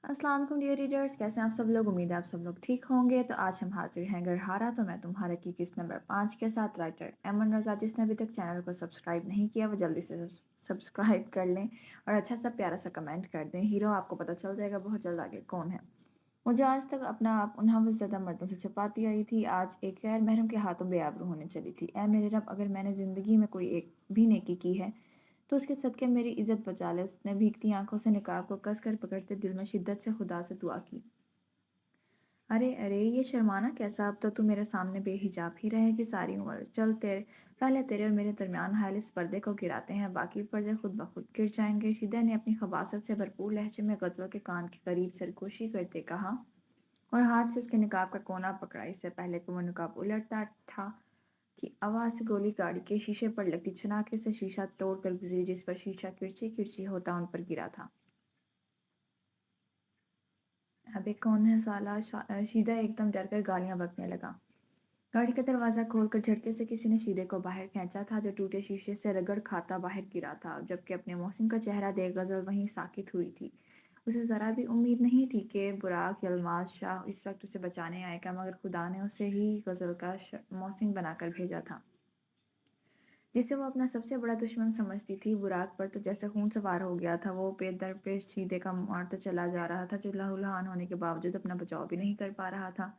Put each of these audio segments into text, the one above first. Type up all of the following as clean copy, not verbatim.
अस्सलाम वालेकुम dear readers, कैसे हैं आप सब लोग। उम्मीद है आप सब लोग ठीक होंगे। तो आज हम हाजिर हैं गरहारा तो मैं तुम्हारा की किस्त नंबर 5 के साथ। राइटर एमन रज़ा, जिसने अभी तक चैनल को सब्सक्राइब नहीं किया वो जल्दी से सब्सक्राइब कर लें और अच्छा सा प्यारा सा कमेंट कर दें। हीरो आपको पता चल जाएगा बहुत जल्द आगे कौन है। मुझे आज तक अपना आप उन हवसज़दा मर्दों से छुपाती आई थी, आज एक गैर महरम के हाथों बेआबरू होने चली थी। ऐ मेरे रब, अगर मैंने ज़िंदगी में कोई एक भी नेकी की है तो उसके सदक़े मेरी इज़्ज़त बचा ले। उसने भीगती आंखों से निकाब को कस कर पकड़ते दिल में शिद्दत से खुदा से दुआ की। अरे अरे, ये शर्माना कैसा, अब तो तू मेरे सामने बेहिजाब ही रहेगी सारी उम्र। चल, तेरे पहले तेरे और मेरे दरमियान हाल इस पर्दे को गिराते हैं, बाकी पर्दे खुद ब खुद गिर जाएंगे। शिदा ने अपनी खबासत से भरपूर लहजे में गज़ल के कान के करीब सरगोशी करते कहा और हाथ से उसके निकाब का कोना पकड़ा। इससे पहले कि वो निकाब उलटता था कि आवाज़ से गोली गाड़ी के शीशे पर लगती छनाके से शीशा तोड़ कर गुजरी, जिस पर शीशा किरची किरची होता उन पर गिरा था। अबे कौन है साला, शीदा एकदम डर कर गालियां बकने लगा। गाड़ी का दरवाज़ा खोलकर झटके से किसी ने शीदे को बाहर खींचा था, जो टूटे शीशे से रगड़ खाता बाहर गिरा था। जबकि अपने मोहसिन का चेहरा देख गज़ल वहीं साकित हुई थी। उसे ज़रा भी उम्मीद नहीं थी कि बुराक यलमाज शाह इस वक्त उसे बचाने आएगा, मगर खुदा ने उसे ही गज़ल का मोहसिन बनाकर भेजा था, जिसे वो अपना सबसे बड़ा दुश्मन समझती थी। बुराक पर तो जैसे खून सवार हो गया था। वो पेदर पे शीदे का मारता चला जा रहा था, जो लहूलुहान होने के बावजूद अपना बचाव भी नहीं कर पा रहा था।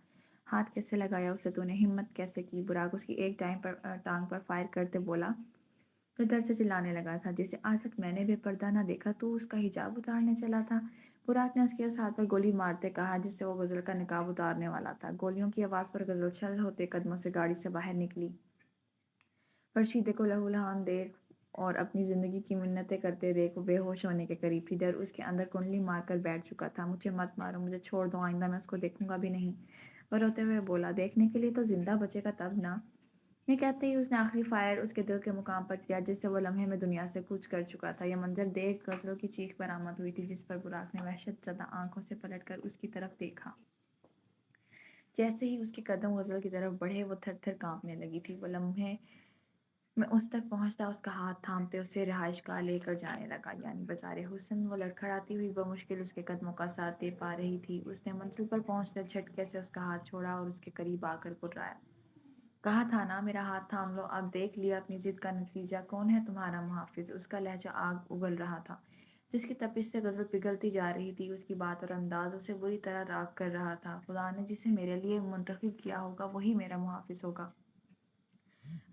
हाथ कैसे लगाया उसे तूने, हिम्मत कैसे की। बुराक उसकी एक टांग पर फायर करते बोला, फिर डर से चिल्लाने लगा था, जिसे आज तक मैंने बेपर्दा ना देखा। तू उसका हिजाब उतारने चला था। बुराक ने उसके उस हाथ पर गोली मारते कहा जिससे वो गज़ल का निकाब उतारने वाला था। गोलियों की आवाज़ पर गज़ल छल होते कदमों से गाड़ी से बाहर निकली। फर्शीदे को लहूलुहान देख और अपनी ज़िंदगी की मिन्नतें करते देख वो बेहोश होने के करीब थी। डर उसके अंदर कुंडली मारकर बैठ चुका था। मुझे मत मारो, मुझे छोड़ दो, आइंदा मैं उसको देखूंगा भी नहीं। वह रोते हुए बोला, देखने के लिए तो जिंदा बचेगा तब ना। ये कहते ही उसने आखिरी फायर उसके दिल के मुकाम पर किया, जिससे वो लम्हे में दुनिया से कूच कर चुका था। यह मंजर देख गज़ल की चीख बरामद हुई थी, जिस पर बुराक ने वहशत ज़दा आंखों से पलटकर उसकी तरफ देखा। जैसे ही उसके कदम गज़ल की तरफ बढ़े वो थर थर कांपने लगी थी। वो लम्हे मैं उस तक पहुंचता उसका हाथ थामते उसे रिहाइशगाह लेकर जाने लगा, यानी बाज़ार हुस्न। वो लड़खड़ाती हुई बमुश्किल उसके कदमों का साथ दे पा रही थी। उसने मंजिल पर पहुंचते झटके से उसका हाथ छोड़ा और उसके करीब आकर कुर्राया। कहा था ना मेरा हाथ थाम लो। अब देख लिया अपनी जिद का नतीजा। कौन है तुम्हारा मुहाफिज। उसका लहजा आग उगल रहा था, जिसकी तपिश से गज़ल पिघलती जा रही थी। उसकी बात और अंदाज उसे बुरी तरह राग कर रहा था। खुदा ने जिसे मेरे लिए मुंतखब किया होगा वही मेरा मुहाफिज होगा।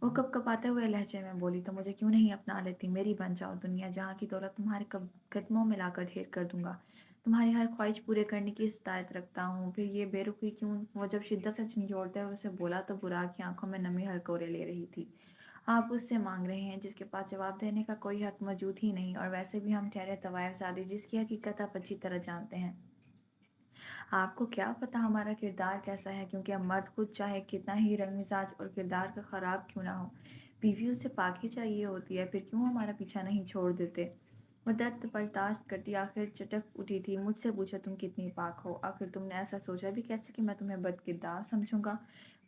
वो कपकपाते हुए लहजे में बोली, तो मुझे क्यों नहीं अपना लेती। मेरी बन जाओ दुनिया, जहाँ की दौलत तुम्हारे कदमों में लाकर ढेर कर दूंगा। तुम्हारी हर ख्वाहिश पूरे करने की इस्तायत रखता हूँ। फिर ये बेरुखी क्यों। वो जब शिद्दत से झंझोड़ते हुए उसे बोला तो बुराक की आंखों में नमी हलकोरे ले रही थी। आप उससे मांग रहे हैं जिसके पास जवाब देने का कोई हक मौजूद ही नहीं, और वैसे भी हम ठहरे तवायफ सादी जिसकी हकीकत आप अच्छी तरह जानते हैं। आपको क्या पता हमारा किरदार कैसा है, क्योंकि अब मर्द खुद चाहे कितना ही रंग मिजाज और किरदार का ख़राब क्यों ना हो, बीवी उसे पाक ही चाहिए होती है। फिर क्यों हमारा पीछा नहीं छोड़ देते। वो दर्द बर्दाश्त करती आखिर चटक उठी थी। मुझसे पूछा तुम कितनी पाक हो। आखिर तुमने ऐसा सोचा भी कैसे कि मैं तुम्हें बदकिरदार समझूंगा।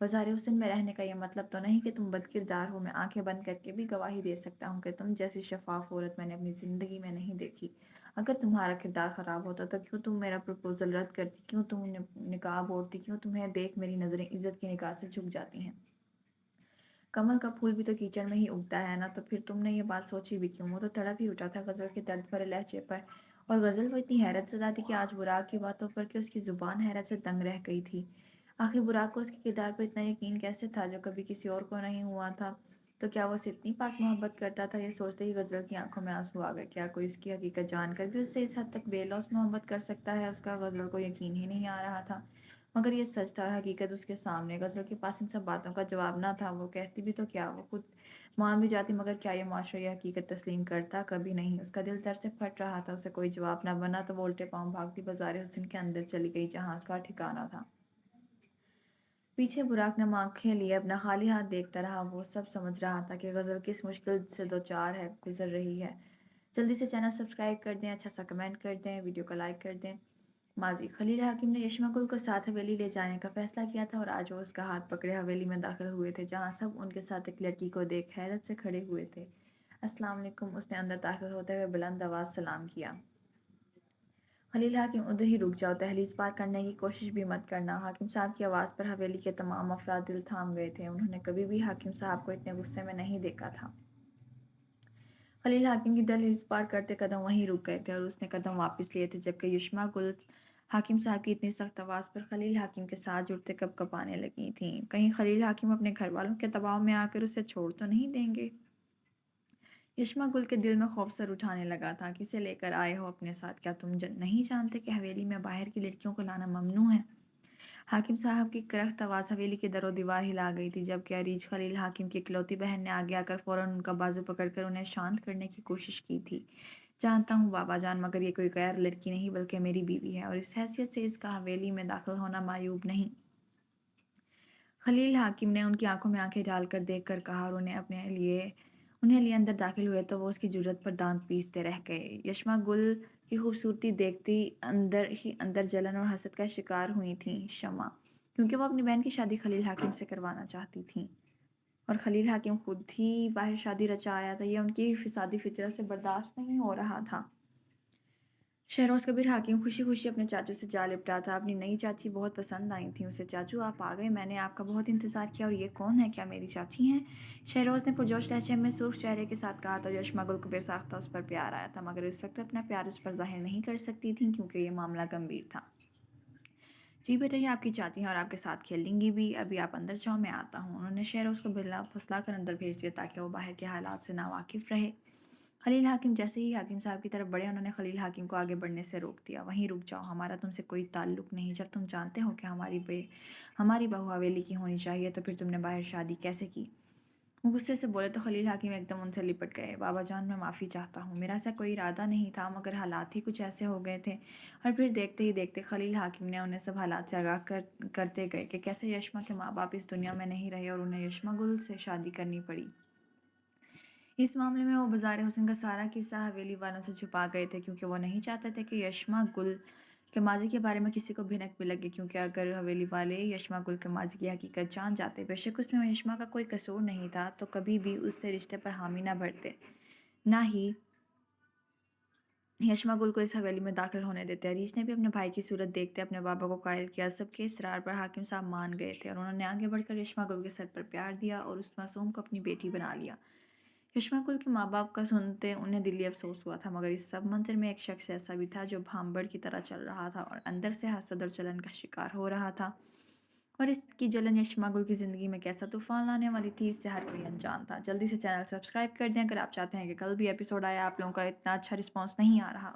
बाज़ार हुस्न में रहने का ये मतलब तो नहीं कि तुम बदकिरदार हो। मैं आंखें बंद करके भी गवाही दे सकता हूँ कि तुम जैसी शफाफ औरत मैंने अपनी ज़िंदगी में नहीं देखी। अगर तुम्हारा किरदार ख़राब होता तो क्यों तुम मेरा प्रपोज़ल रद्द करती, क्यों तुम निकाब ओढ़ती, क्यों तुम्हें देख मेरी नज़रें इज़्ज़त की निगाह से झुक जाती हैं। कमल का फूल भी तो कीचड़ में ही उगता है ना। तो फिर तुमने ये बात सोची भी क्यों। वो तो तड़प ही उठा था गज़ल के दर्द भरे लहजे पर, और गज़ल वो इतनी हैरत ज़दा थी कि आज बुराक की बातों पर कि उसकी ज़ुबान हैरत से दंग रह गई थी। आखिर बुराक को उसके किरदार पर इतना यकीन कैसे था, जो कभी किसी और को नहीं हुआ था। तो क्या वो उससे इतनी पाक मोहब्बत करता था। ये सोचते ही गज़ल की आंखों में आंसू आ गए। क्या कोई इसकी हकीकत जानकर भी उससे इस हद तक बेलौस मोहब्बत कर सकता है। उसका गज़ल को यकीन ही नहीं आ रहा था, मगर ये सच था। हकीकत उसके सामने। गज़ल के पास इन सब बातों का जवाब ना था। वो कहती भी तो क्या, वो खुद मान भी जाती, मगर क्या ये माशरा ये हकीकत तस्लीम करता। कभी नहीं। उसका दिल दर्द से फट रहा था। उसे कोई जवाब ना बना तो वो उल्टे पाँव भागती बाज़ार हुस्न के अंदर चली गई, जहाँ उसका ठिकाना था। पीछे बुराक ने आंखें लिए अपना खाली हाथ देखता रहा। वो सब समझ रहा था कि गज़ल किस मुश्किल से दो चार है गुजर रही है। जल्दी से चैनल सब्सक्राइब कर दें, अच्छा सा कमेंट कर दें, वीडियो को लाइक कर दें। माजी खलील हकीम ने यशमा गुल को साथ हवेली ले जाने का फैसला किया था, और आज वो उसका हाथ पकड़े हवेली में दाखिल हुए थे, जहाँ सब उनके साथ एक लड़की को देख हैरत से खड़े हुए थे। अस्सलाम वालेकुम, उसने अंदर दाखिल होते हुए बुलंद आवाज़ सलाम किया। خلیل حاکم ادھر ہی رک جاؤ، دہلیز پار کرنے کی کوشش بھی مت کرنا۔ حاکم صاحب کی آواز پر حویلی کے تمام افراد دل تھام گئے تھے، انہوں نے کبھی بھی حاکم صاحب کو اتنے غصے میں نہیں دیکھا تھا۔ خلیل حاکم کی دہلیز پار کرتے قدم وہیں رک گئے تھے اور اس نے قدم واپس لیے تھے، جبکہ یشما گل حاکم صاحب کی اتنی سخت آواز پر خلیل حاکم کے ساتھ جڑتے کپ کپانے لگی تھیں۔ کہیں خلیل حاکم اپنے گھر والوں کے دباؤ میں آ کر اسے چھوڑ تو نہیں دیں گے؟ یشما گل کے دل میں خوف سر اٹھانے لگا تھا۔ کسے لے کر آئے ہو اپنے ساتھ؟ کیا تم نہیں جانتے کہ حویلی میں باہر کی لڑکیوں کو لانا ممنوع ہے؟ حاکم صاحب کی کرخت آواز حویلی کی در و دیوار ہلا گئی تھی، جبکہ عریج خلیل حاکم کی اکلوتی بہن نے آگے آ کر فوراً ان کا بازو پکڑ کر انہیں شانت کرنے کی کوشش کی تھی۔ جانتا ہوں بابا جان، مگر یہ کوئی غیر لڑکی نہیں بلکہ میری بیوی ہے، اور اس حیثیت سے اس کا حویلی میں داخل ہونا معیوب نہیں۔ خلیل حاکم نے ان کی آنکھوں میں آنکھیں ڈال کر دیکھ کر کہا اور انہیں لیے اندر داخل ہوئے تو وہ اس کی جرأت پر دانت پیستے رہ گئے۔ یشما گل کی خوبصورتی دیکھتی اندر ہی اندر جلن اور حسد کا شکار ہوئی تھیں شمع، کیونکہ وہ اپنی بہن کی شادی خلیل حاکم سے کروانا چاہتی تھیں، اور خلیل حاکم خود ہی باہر شادی رچا آیا تھا۔ یہ ان کی فسادی فطرت سے برداشت نہیں ہو رہا تھا۔ شہروز کبیر حاکم خوشی خوشی اپنے چاچو سے جا لپٹا تھا۔ اپنی نئی چاچی بہت پسند آئی تھیں اسے۔ چاچو آپ آ گئے، میں نے آپ کا بہت انتظار کیا، اور یہ کون ہے؟ کیا میری چاچی ہیں؟ شہروز نے پرجوش لہجے میں سرخ چہرے کے ساتھ کہا، تو یشما گل کو بے ساختہ اس پر پیار آیا تھا، مگر اس وقت اپنا پیار اس پر ظاہر نہیں کر سکتی تھیں کیونکہ یہ معاملہ گمبھیر تھا۔ جی بیٹا، یہ آپ کی چاچی ہیں اور آپ کے ساتھ کھیلیں گی بھی۔ ابھی آپ اندر جاؤ، میں آتا ہوں۔ انہوں نے شہروز کو بلا پھسلا کر اندر بھیج دیا تاکہ وہ باہر کے حالات سے ناواقف رہے۔ خلیل حاکم جیسے ہی حاکم صاحب کی طرف بڑھے، انہوں نے خلیل حاکم کو آگے بڑھنے سے روک دیا۔ وہیں رک جاؤ، ہمارا تم سے کوئی تعلق نہیں۔ جب تم جانتے ہو کہ ہماری بہو حویلی کی ہونی چاہیے تو پھر تم نے باہر شادی کیسے کی؟ وہ غصے سے بولے تو خلیل حاکم ایک دم ان سے لپٹ گئے۔ بابا جان، میں معافی چاہتا ہوں، میرا ایسا کوئی ارادہ نہیں تھا، مگر حالات ہی کچھ ایسے ہو گئے تھے۔ اور پھر دیکھتے ہی دیکھتے خلیل حاکم نے انہیں سب حالات سے آگاہ کرتے گئے کہ کیسے یشما کے ماں باپ اس دنیا میں نہیں رہے اور انہیں یشما گل سے شادی کرنی پڑی۔ اس معاملے میں وہ بظاہر حسن کا سارا قصہ حویلی والوں سے چھپا گئے تھے، کیونکہ وہ نہیں چاہتے تھے کہ یشما گل کے ماضی کے بارے میں کسی کو بھنک بھی لگے، کیونکہ اگر حویلی والے یشما گل کے ماضی کی حقیقت جان جاتے، بے شک اس میں یشما کا کوئی قصور نہیں تھا، تو کبھی بھی اس سے رشتے پر حامی نہ بھرتے، نہ ہی یشما گل کو اس حویلی میں داخل ہونے دیتے۔ عریش نے بھی اپنے بھائی کی صورت دیکھتے اپنے بابا کو قائل کیا۔ سب کے اصرار پر حاکم صاحب مان گئے تھے اور انہوں نے آگے بڑھ کر یشما گل کے سر پر پیار دیا اور اس معصوم کو اپنی بیٹی بنا لیا۔ یشما گل کے ماں باپ کا سنتے انہیں دلی افسوس ہوا تھا، مگر اس سب منظر میں ایک شخص ایسا بھی تھا جو بھامبڑ کی طرح چل رہا تھا اور اندر سے حسد اور جلن کا شکار ہو رہا تھا، اور اس کی جلن یشما گل کی زندگی میں کیسا طوفان لانے والی تھی، اس سے ہر کوئی انجان تھا۔ جلدی سے چینل سبسکرائب کر دیں اگر آپ چاہتے ہیں کہ کل بھی ایپیسوڈ آئے۔ آپ لوگوں کا اتنا اچھا رسپانس نہیں آ رہا۔